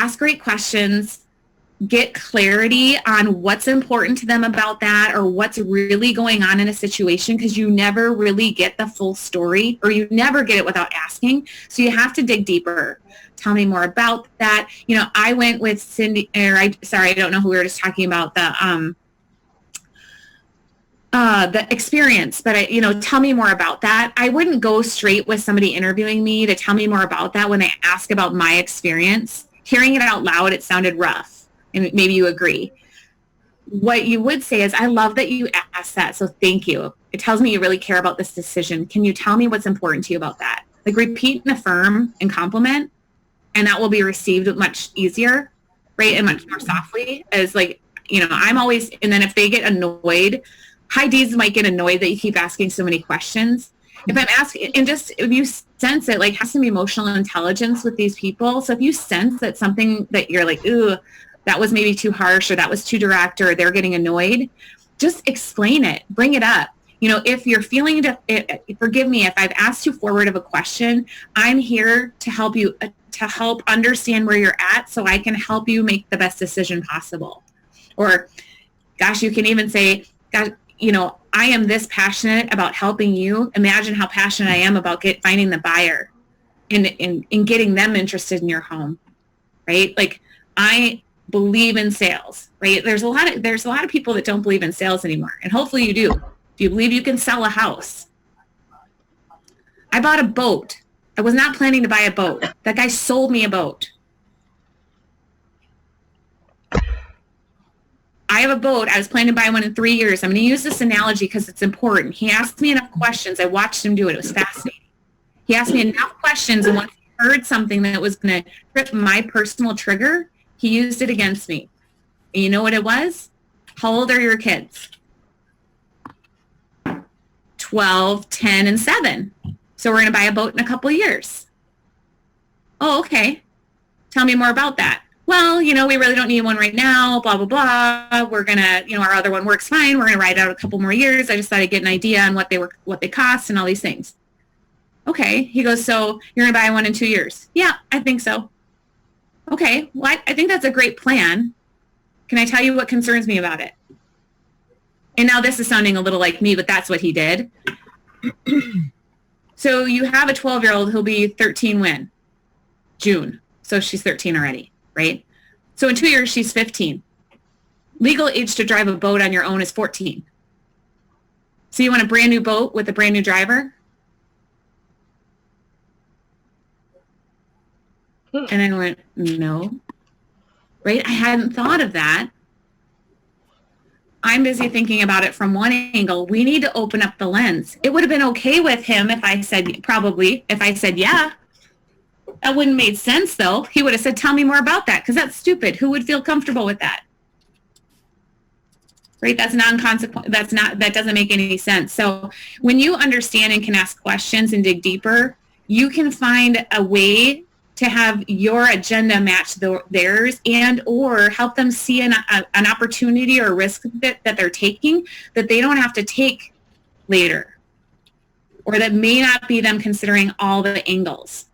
ask great questions, get clarity on what's important to them about that or what's really going on in a situation, because you never really get the full story, or you never get it without asking. So you have to dig deeper. Tell me more about that. You know, I went with Cindy, I don't know who we were just talking about, the experience, but tell me more about that. I wouldn't go straight with somebody interviewing me to tell me more about that when they ask about my experience. Hearing it out loud, it sounded rough. And maybe you agree. What you would say is, I love that you asked that, so thank you. It tells me you really care about this decision. Can you tell me what's important to you about that? Like, repeat and affirm and compliment, and that will be received much easier, right? And much more softly, as like, I'm always, and then if they get annoyed, high Ds might get annoyed that you keep asking so many questions. If I'm asking, and just if you sense it, like, has some emotional intelligence with these people. So if you sense that something that you're like, ooh, that was maybe too harsh, or that was too direct, or they're getting annoyed, just explain it, bring it up. If you're feeling, forgive me if I've asked too forward of a question, I'm here to help you, to help understand where you're at, so I can help you make the best decision possible. Or, gosh, you can even say, gosh, I am this passionate about helping you. Imagine how passionate I am about finding the buyer and getting them interested in your home, right? Like, I believe in sales, right? There's a lot of people that don't believe in sales anymore, and hopefully you do. Do you believe you can sell a house? I bought a boat. I was not planning to buy a boat. That guy sold me a boat. I have a boat. I was planning to buy one in 3 years. I'm going to use this analogy because it's important. He asked me enough questions. I watched him do it. It was fascinating. He asked me enough questions, and once he heard something that was going to trip my personal trigger, he used it against me. And you know what it was? How old are your kids? 12, 10, and 7. So we're going to buy a boat in a couple of years. Oh, okay. Tell me more about that. Well, we really don't need one right now, blah, blah, blah. We're going to, our other one works fine. We're going to ride out a couple more years. I just thought I'd get an idea on what they cost and all these things. Okay. He goes, so you're going to buy one in 2 years? Yeah, I think so. Okay, well, I think that's a great plan. Can I tell you what concerns me about it? And now this is sounding a little like me, but that's what he did. So you have a 12-year-old who'll be 13 when? June. So she's 13 already, right? So in 2 years, she's 15. Legal age to drive a boat on your own is 14. So you want a brand new boat with a brand new driver? And I went, no, right? I hadn't thought of that. I'm busy thinking about it from one angle. We need to open up the lens. It would have been okay with him if I said, yeah. That wouldn't have made sense, though. He would have said, tell me more about that, because that's stupid. Who would feel comfortable with that? Right? That's non-consequential. That doesn't make any sense. So when you understand and can ask questions and dig deeper, you can find a way to have your agenda match theirs, and or help them see an opportunity or risk that they're taking that they don't have to take later, or that may not be them considering all the angles.